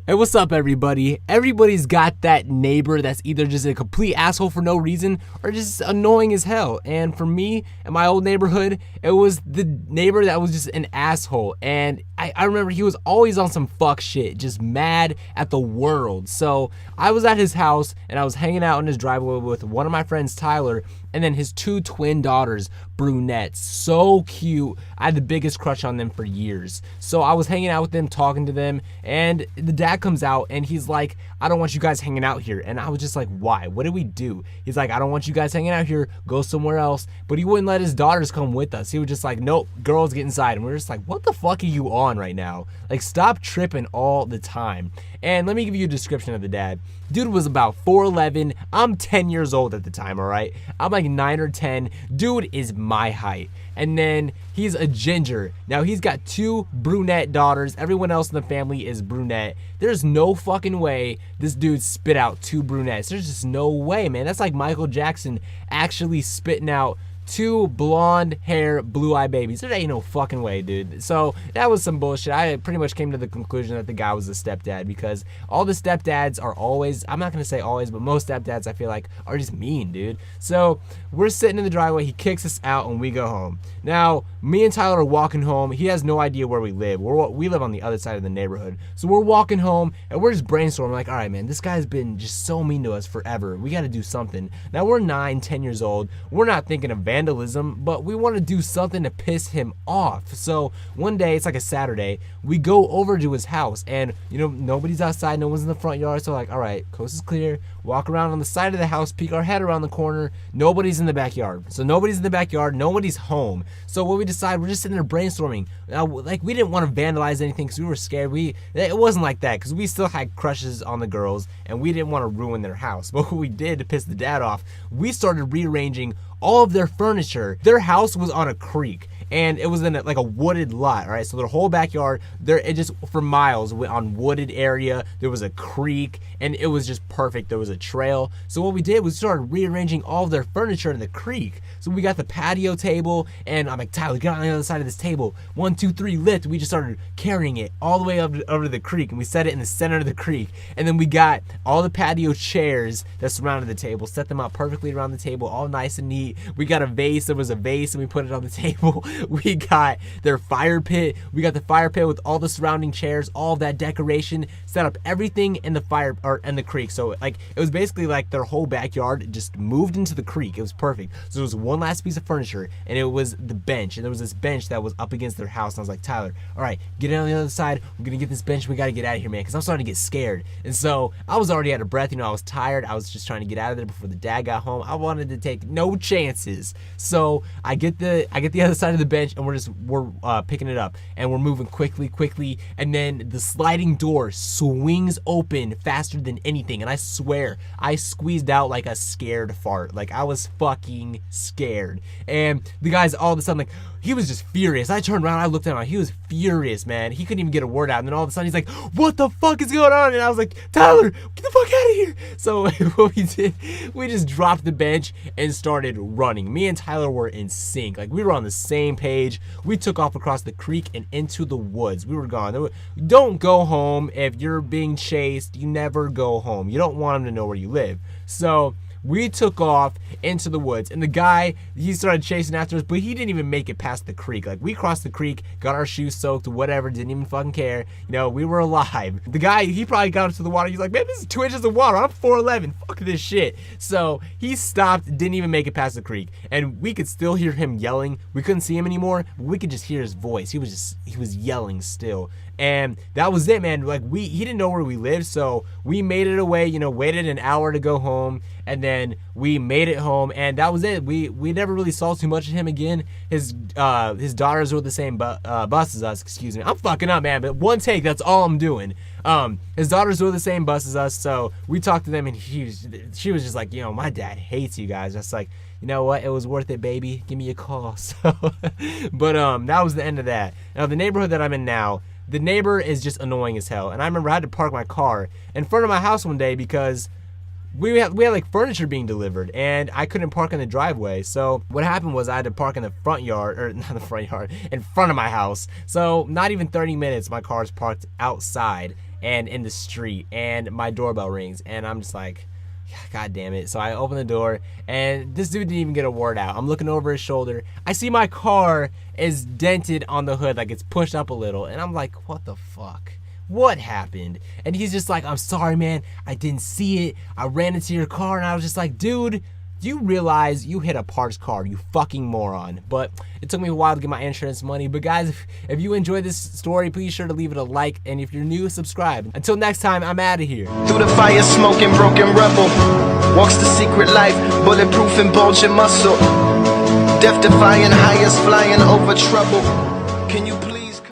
Hey, what's up, everybody? Everybody's got that neighbor that's either just a complete asshole for no reason or just annoying as hell. And for me, in my old neighborhood, it was the neighbor that was just an asshole. And I remember he was always on some fuck shit, just mad at the world. So I was at his house and I was hanging out in his driveway with one of my friends, Tyler, and then his two twin daughters, brunettes, so cute. I had the biggest crush on them for years. So I was hanging out with them, talking to them, and the dad comes out and he's like, I don't want you guys hanging out here. And I was just like, why? What did we do? He's like, I don't want you guys hanging out here, go somewhere else. But he wouldn't let his daughters come with us. He was just like, nope, girls get inside. And we're just like, what the fuck are you on right now? Like, stop tripping all the time. And let me give you a description of the dad. Dude was about 4'11". I'm 10 years old at the time, all right? I'm like 9 or 10. Dude is my height. And then he's a ginger. Now, he's got two brunette daughters. Everyone else in the family is brunette. There's no fucking way this dude spit out two brunettes. There's just no way, man. That's like Michael Jackson actually spitting out two blonde hair, blue-eyed babies. There ain't no fucking way, dude. So that was some bullshit. I pretty much came to the conclusion that the guy was a stepdad because all the stepdads are always, I'm not gonna say always, but most stepdads I feel like are just mean, dude. So we're sitting in the driveway, he kicks us out and we go home. Now, me and Tyler are walking home. He has no idea where we live. We live on the other side of the neighborhood. So we're walking home and we're just brainstorming like, all right, man, this guy's been just so mean to us forever. We gotta do something. Now we're 9, 10 years old. We're not thinking of vandalism, but we want to do something to piss him off. So one day, it's like a Saturday, we go over to his house and, you know, nobody's outside, no one's in the front yard. So like, all right, coast is clear, walk around on the side of the house, peek our head around the corner, nobody's in the backyard. So nobody's in the backyard, nobody's home. So what we decide, we're just sitting there brainstorming. Like, we didn't want to vandalize anything because we were scared. It wasn't like that because we still had crushes on the girls and we didn't want to ruin their house. But what we did to piss the dad off, we started rearranging all of their furniture. Their house was on a creek and it was in like a wooded lot, all right? So their whole backyard, it just for miles went on wooded area. There was a creek and it was just perfect. There was a trail. So what we did was started rearranging all of their furniture in the creek. So we got the patio table and I'm like, Tyler, get on the other side of this table. 1, 2, 3, lift. We just started carrying it all the way up over to the creek and we set it in the center of the creek. And then we got all the patio chairs that surrounded the table, set them out perfectly around the table, all nice and neat. We got a vase. There was a vase and we put it on the table. We got their fire pit. We got the fire pit with all the surrounding chairs, all of that decoration, set up everything in the fire or in the creek. So like, it was basically like their whole backyard just moved into the creek. It was perfect. So there was one last piece of furniture and it was the bench. And there was this bench that was up against their house. And I was like, Tyler, all right, get in on the other side. We're going to get this bench. We got to get out of here, man. Cause I'm starting to get scared. And so I was already out of breath. You know, I was tired. I was just trying to get out of there before the dad got home. I wanted to take no chances. So I get the other side of the bench and we're picking it up and we're moving quickly. And then the sliding door swings open faster than anything. And I swear I squeezed out like a scared fart. Like, I was fucking scared. And the guy's all of a sudden like, he was just furious. I turned around, I looked at him, he was furious, man. He couldn't even get a word out. And then all of a sudden he's like, what the fuck is going on? And I was like, Tyler, get the fuck out of here. So what we did, we just dropped the bench and started running. Me and Tyler were in sync. Like, we were on the same page. We took off across the creek and into the woods. We were gone. Don't go home. If you're being chased, you never go home. You don't want them to know where you live. So we took off into the woods and the guy, he started chasing after us, but he didn't even make it past the creek. Like, we crossed the creek, got our shoes soaked, whatever, didn't even fucking care. You know, we were alive. The guy, he probably got into the water. He's like, man, this is 2 inches of water. I'm 4'11". Fuck this shit. So he stopped, didn't even make it past the creek. And we could still hear him yelling. We couldn't see him anymore, but we could just hear his voice. He was yelling still. And that was it, man. Like, he didn't know where we lived, so we made it away, you know, waited an hour to go home, and then we made it home, and that was it. We never really saw too much of him again. His daughters were the same bus as us, excuse me. I'm fucking up, man, but one take, that's all I'm doing. His daughters were the same bus as us, so we talked to them, and she was just like, you know, my dad hates you guys. That's like, you know what, it was worth it, baby. Give me a call. So, but that was the end of that. Now, the neighborhood that I'm in now, the neighbor is just annoying as hell. And I remember I had to park my car in front of my house one day because we had like furniture being delivered and I couldn't park in the driveway. So what happened was I had to park in the front yard, or not the front yard, in front of my house. So not even 30 minutes, my car's parked outside. and in the street, and my doorbell rings, and I'm just like, God damn it. So I open the door, and this dude didn't even get a word out. I'm looking over his shoulder. I see my car is dented on the hood, like it's pushed up a little, and I'm like, what the fuck? What happened? And he's just like, I'm sorry, man. I didn't see it. I ran into your car, and I was just like, dude, you realize you hit a parked car, you fucking moron. But it took me a while to get my insurance money. But guys, if you enjoyed this story, please sure to leave it a like. And if you're new, subscribe. Until next time, I'm out of here. Through the fire, smoking, broken rebel. Walks the secret life, bulletproof and bulging muscle. Death defying, highest flying over trouble. Can you